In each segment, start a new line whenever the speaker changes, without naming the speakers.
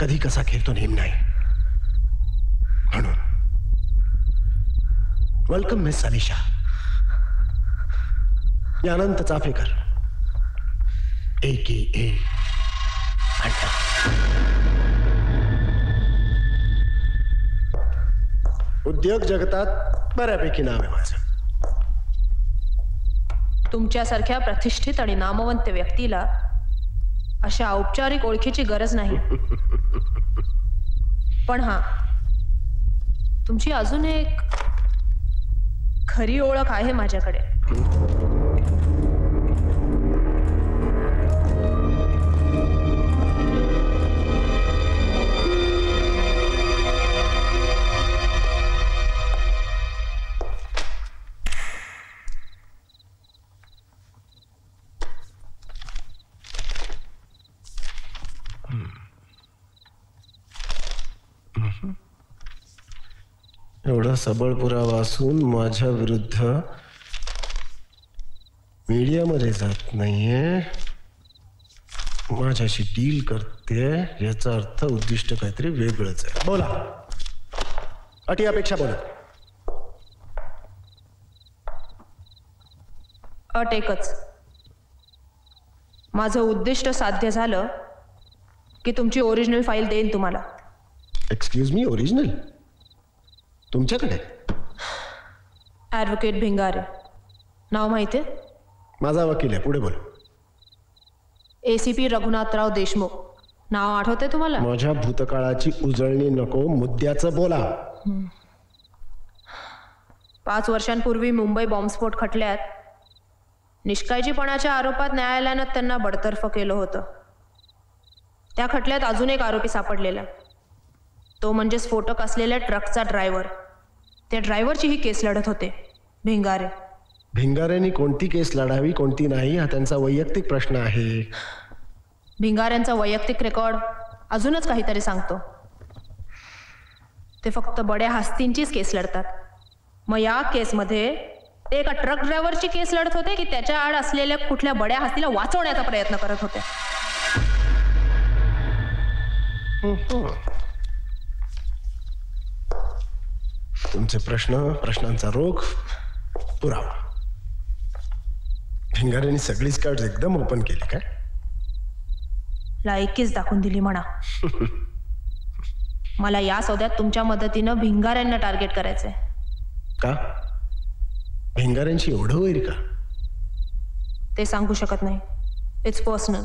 कधी कसा खेळतो नेम नाही. म्हणून वेलकम मिस अलिशा. अनंत चाफेकर AKA अण्णा. उद्योग जगतात बऱ्यापैकी नाव आहे माझं.
तुमच्यासारख्या प्रतिष्ठित आणि नामवंत व्यक्तीला अशा औपचारिक ओळखीची गरज नाही. पण हा, तुमची अजून एक खरी ओळख आहे माझ्याकडे.
एवढा सबळ पुरावा असून माझ्या विरुद्ध मीडियामध्ये जात नाहीये, माझ्याशी डील करते, याचा अर्थ उद्दिष्ट काहीतरी वेगळंच आहे. बोला, अटी अपेक्षा बोला.
अट एकच, माझं उद्दिष्ट साध्य झालं की तुमची ओरिजिनल फाईल देईन तुम्हाला.
एक्सक्यूज मी, ओरिजिनल तुमच्याकडे?
ॲडव्होकेट भिंगारे नाव माहिती आहे?
माझा वकील आहे, पुढे बोल.
ACP रघुनाथराव देशमुख नाव आठवते तुम्हाला?
माझ्या भूतकाळाची उजळणी नको, मुद्द्याचं बोला.
5 वर्षांपूर्वी मुंबई बॉम्बस्फोट खटल्यात निष्काळजीपणाच्या आरोपात न्यायालयानं त्यांना बडतर्फ केलं होतं. त्या खटल्यात अजून एक आरोपी सापडलेला, तो म्हणजे स्फोटक असलेल्या ट्रकचा ड्रायव्हर. त्या ड्रायव्हरची ही केस लढत होते भिंगारे.
भिंगारेंनी कोणती केस लढावी कोणती नाही हा त्यांचा वैयक्तिक प्रश्न आहे.
भिंगाऱ्यांचा वैयक्तिक रेकॉर्ड अजूनच काहीतरी सांगतो. ते फक्त बड्या हस्तींचीच केस लढतात. मग या केसमध्ये ते एका ट्रक ड्रायव्हरची केस लढत होते की त्याच्या आड असलेल्या कुठल्या बड्या हस्तीला वाचवण्याचा प्रयत्न करत होते.
तुमचे प्रश्नांचा रोग, पुरावा. भिंगारेंनी सगळीच कार्ड एकदम ओपन केली काय?
लायकीच दाखवून दिली म्हणा. मला या सौद्यात तुमच्या मदतीनं भिंगाऱ्यांना टार्गेट करायचंय.
का? भिंगाऱ्यांशी एवढं वैर का?
ते सांगू शकत नाही, इट्स पर्सनल.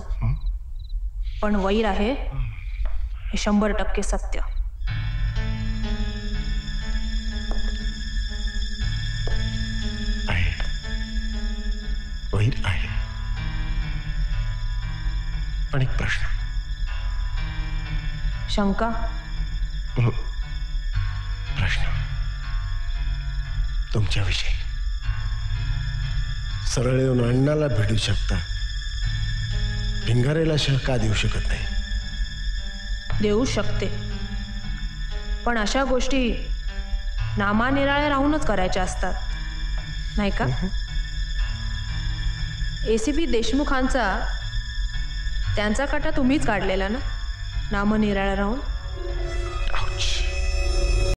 पण वैर आहे हे 100% सत्य.
वैर आहे. पण एक प्रश्न.
शंका?
प्रश्न तुमच्याविषयी. सरळ येऊन अण्णाला भेटू शकता, भिंगारेला शह का देऊ शकत नाही?
देऊ शकते, पण अशा गोष्टी नामानिराळ्या राहूनच करायच्या असतात, नाही का? ACP देशमुखांचा त्यांचा काटा तुम्हीच काढलेला ना, नामनिराळ्या राहून.